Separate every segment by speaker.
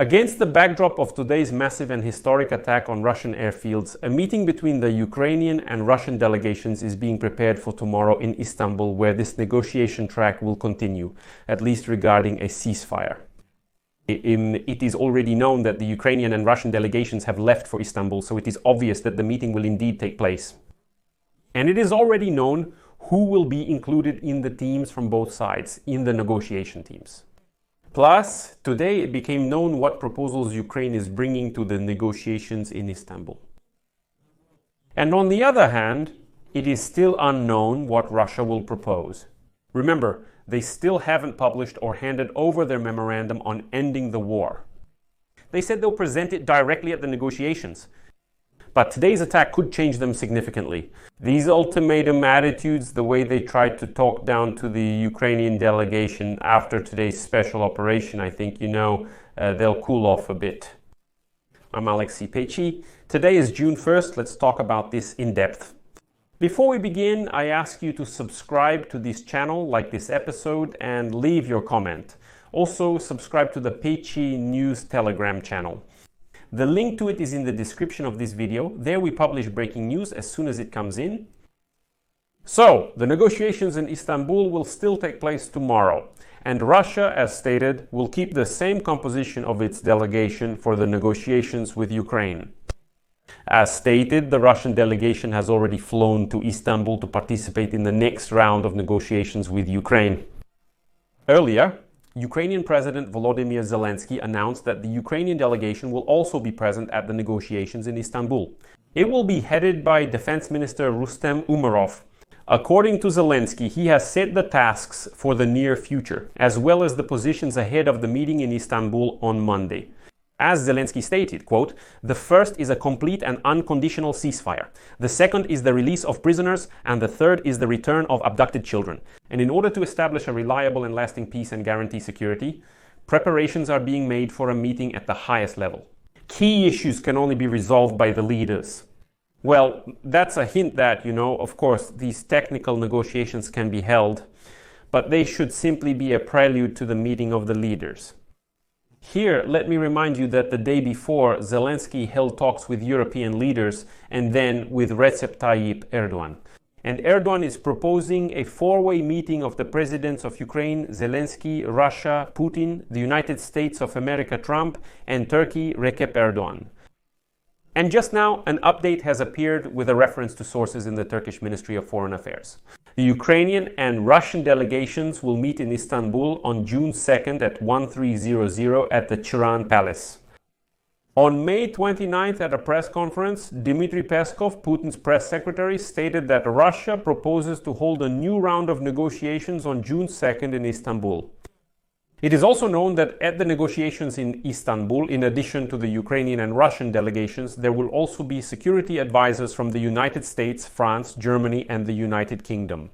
Speaker 1: Against the backdrop of today's massive and historic attack on Russian airfields, a meeting between the Ukrainian and Russian delegations is being prepared for tomorrow in Istanbul, where this negotiation track will continue, at least regarding a ceasefire. It is already known that the Ukrainian and Russian delegations have left for Istanbul, so it is obvious that the meeting will indeed take place. And it is already known who will be included in the teams from both sides, in the negotiation teams. Plus, today it became known what proposals Ukraine is bringing to the negotiations in Istanbul. And on the other hand, it is still unknown what Russia will propose. Remember, they still haven't published or handed over their memorandum on ending the war. They said they'll present it directly at the negotiations. But today's attack could change them significantly. These ultimatum attitudes, the way they tried to talk down to the Ukrainian delegation after today's special operation, I think, they'll cool off a bit. I'm Aleksey Pechiy. Today is June 1st. Let's talk about this in depth. Before we begin, I ask you to subscribe to this channel, like this episode, and leave your comment. Also, subscribe to the Pechiy News Telegram channel. The link to it is in the description of this video. There we publish breaking news as soon as it comes in. So, the negotiations in Istanbul will still take place tomorrow. And Russia, as stated, will keep the same composition of its delegation for the negotiations with Ukraine. As stated, the Russian delegation has already flown to Istanbul to participate in the next round of negotiations with Ukraine. Earlier, Ukrainian President Volodymyr Zelensky announced that the Ukrainian delegation will also be present at the negotiations in Istanbul. It will be headed by Defense Minister Rustem Umerov. According to Zelensky, he has set the tasks for the near future, as well as the positions ahead of the meeting in Istanbul on Monday. As Zelensky stated, quote, "The first is a complete and unconditional ceasefire. The second is the release of prisoners, and the third is the return of abducted children. And in order to establish a reliable and lasting peace and guarantee security, preparations are being made for a meeting at the highest level. Key issues can only be resolved by the leaders." Well, that's a hint that, of course, these technical negotiations can be held, but they should simply be a prelude to the meeting of the leaders. Here, let me remind you that the day before, Zelensky held talks with European leaders and then with Recep Tayyip Erdogan. And Erdogan is proposing a four-way meeting of the presidents of Ukraine, Zelensky, Russia, Putin, the United States of America, Trump, and Turkey, Recep Erdogan. And just now, an update has appeared with a reference to sources in the Turkish Ministry of Foreign Affairs. The Ukrainian and Russian delegations will meet in Istanbul on June 2nd at 1300 at the Chiran Palace. On May 29th at a press conference, Dmitry Peskov, Putin's press secretary, stated that Russia proposes to hold a new round of negotiations on June 2nd in Istanbul. It is also known that at the negotiations in Istanbul, in addition to the Ukrainian and Russian delegations, there will also be security advisors from the United States, France, Germany, and the United Kingdom.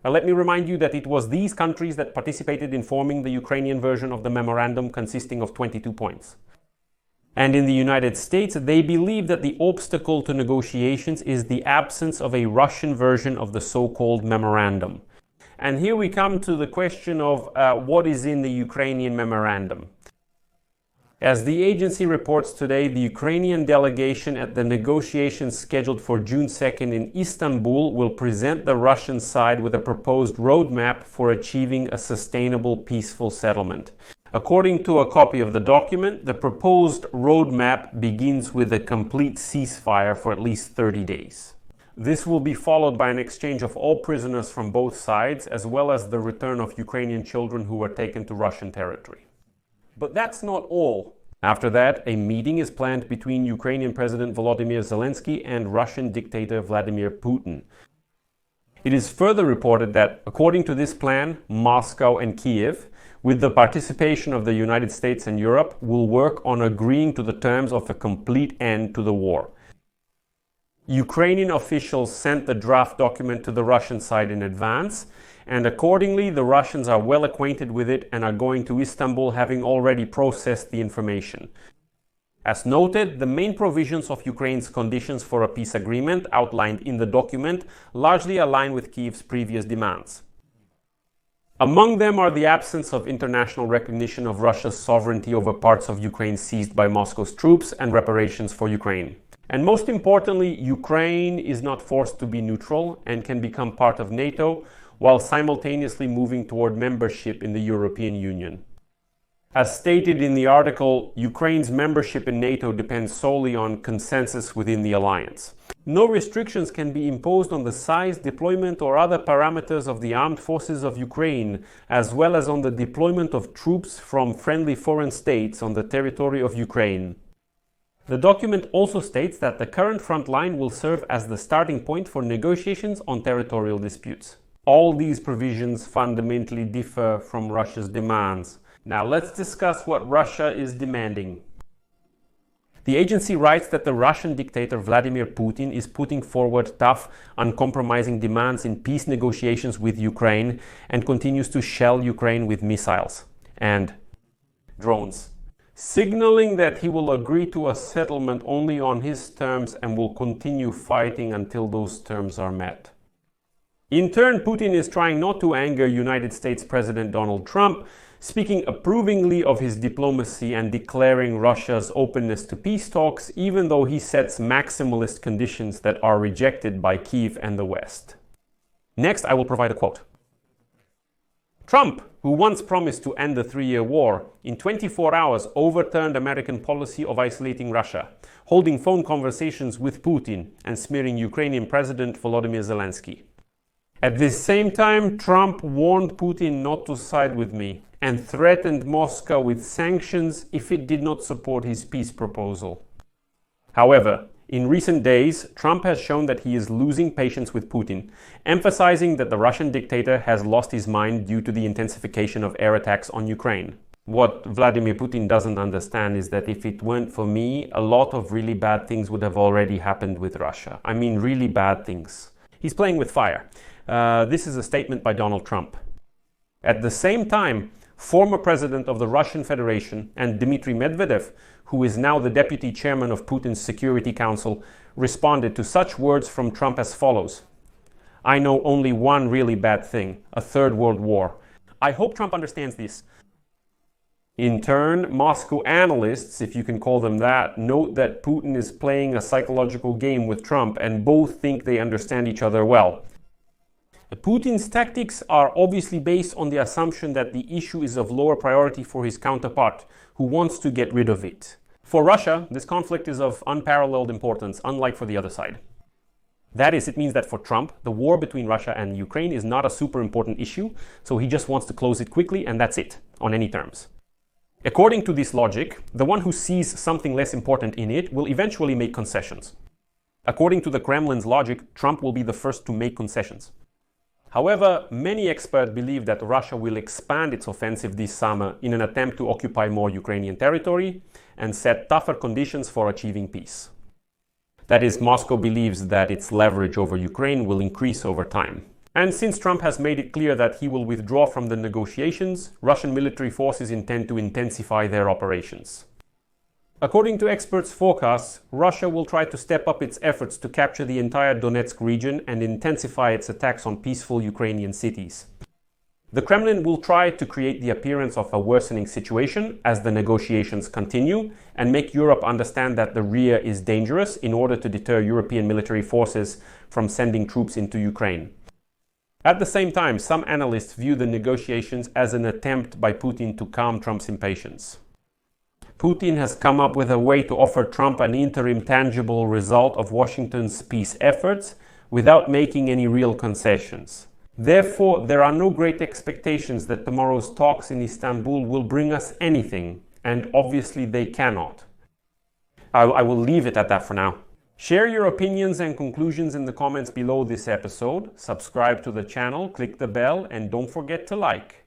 Speaker 1: Let me remind you that it was these countries that participated in forming the Ukrainian version of the memorandum consisting of 22 points. And in the United States, they believe that the obstacle to negotiations is the absence of a Russian version of the so-called memorandum. And here we come to the question of what is in the Ukrainian memorandum. As the agency reports today, the Ukrainian delegation at the negotiations scheduled for June 2nd in Istanbul will present the Russian side with a proposed roadmap for achieving a sustainable, peaceful settlement. According to a copy of the document, the proposed roadmap begins with a complete ceasefire for at least 30 days. This will be followed by an exchange of all prisoners from both sides, as well as the return of Ukrainian children who were taken to Russian territory. But that's not all. After that, a meeting is planned between Ukrainian President Volodymyr Zelensky and Russian dictator Vladimir Putin. It is further reported that, according to this plan, Moscow and Kiev, with the participation of the United States and Europe, will work on agreeing to the terms of a complete end to the war. Ukrainian officials sent the draft document to the Russian side in advance, and accordingly the Russians are well acquainted with it and are going to Istanbul having already processed the information. As noted, the main provisions of Ukraine's conditions for a peace agreement outlined in the document largely align with Kyiv's previous demands. Among them are the absence of international recognition of Russia's sovereignty over parts of Ukraine seized by Moscow's troops and reparations for Ukraine. And most importantly, Ukraine is not forced to be neutral and can become part of NATO while simultaneously moving toward membership in the European Union. As stated in the article, Ukraine's membership in NATO depends solely on consensus within the alliance. No restrictions can be imposed on the size, deployment, or other parameters of the armed forces of Ukraine, as well as on the deployment of troops from friendly foreign states on the territory of Ukraine. The document also states that the current front line will serve as the starting point for negotiations on territorial disputes. All these provisions fundamentally differ from Russia's demands. Now let's discuss what Russia is demanding. The agency writes that the Russian dictator Vladimir Putin is putting forward tough, uncompromising demands in peace negotiations with Ukraine and continues to shell Ukraine with missiles and drones, signaling that he will agree to a settlement only on his terms and will continue fighting until those terms are met. In turn, Putin is trying not to anger United States President Donald Trump, speaking approvingly of his diplomacy and declaring Russia's openness to peace talks, even though he sets maximalist conditions that are rejected by Kyiv and the West. Next, I will provide a quote. Trump, who once promised to end the 3-year war, in 24 hours overturned American policy of isolating Russia, holding phone conversations with Putin and smearing Ukrainian President Volodymyr Zelensky. At the same time, Trump warned Putin not to side with me and threatened Moscow with sanctions if it did not support his peace proposal. However, in recent days, Trump has shown that he is losing patience with Putin, emphasizing that the Russian dictator has lost his mind due to the intensification of air attacks on Ukraine. What Vladimir Putin doesn't understand is that if it weren't for me, a lot of really bad things would have already happened with Russia. I mean, really bad things. He's playing with fire. This is a statement by Donald Trump. At the same time, former president of the Russian Federation and Dmitry Medvedev, who is now the deputy chairman of Putin's Security Council, responded to such words from Trump as follows. I know only one really bad thing, a third world war. I hope Trump understands this. In turn, Moscow analysts, if you can call them that, note that Putin is playing a psychological game with Trump and both think they understand each other well. Putin's tactics are obviously based on the assumption that the issue is of lower priority for his counterpart, who wants to get rid of it. For Russia, this conflict is of unparalleled importance, unlike for the other side. That is, it means that for Trump, the war between Russia and Ukraine is not a super important issue, so he just wants to close it quickly and that's it, on any terms. According to this logic, the one who sees something less important in it will eventually make concessions. According to the Kremlin's logic, Trump will be the first to make concessions. However, many experts believe that Russia will expand its offensive this summer in an attempt to occupy more Ukrainian territory and set tougher conditions for achieving peace. That is, Moscow believes that its leverage over Ukraine will increase over time. And since Trump has made it clear that he will withdraw from the negotiations, Russian military forces intend to intensify their operations. According to experts' forecasts, Russia will try to step up its efforts to capture the entire Donetsk region and intensify its attacks on peaceful Ukrainian cities. The Kremlin will try to create the appearance of a worsening situation as the negotiations continue and make Europe understand that the rear is dangerous in order to deter European military forces from sending troops into Ukraine. At the same time, some analysts view the negotiations as an attempt by Putin to calm Trump's impatience. Putin has come up with a way to offer Trump an interim tangible result of Washington's peace efforts without making any real concessions. Therefore, there are no great expectations that tomorrow's talks in Istanbul will bring us anything, and obviously they cannot. I will leave it at that for now. Share your opinions and conclusions in the comments below this episode, subscribe to the channel, click the bell, and don't forget to like.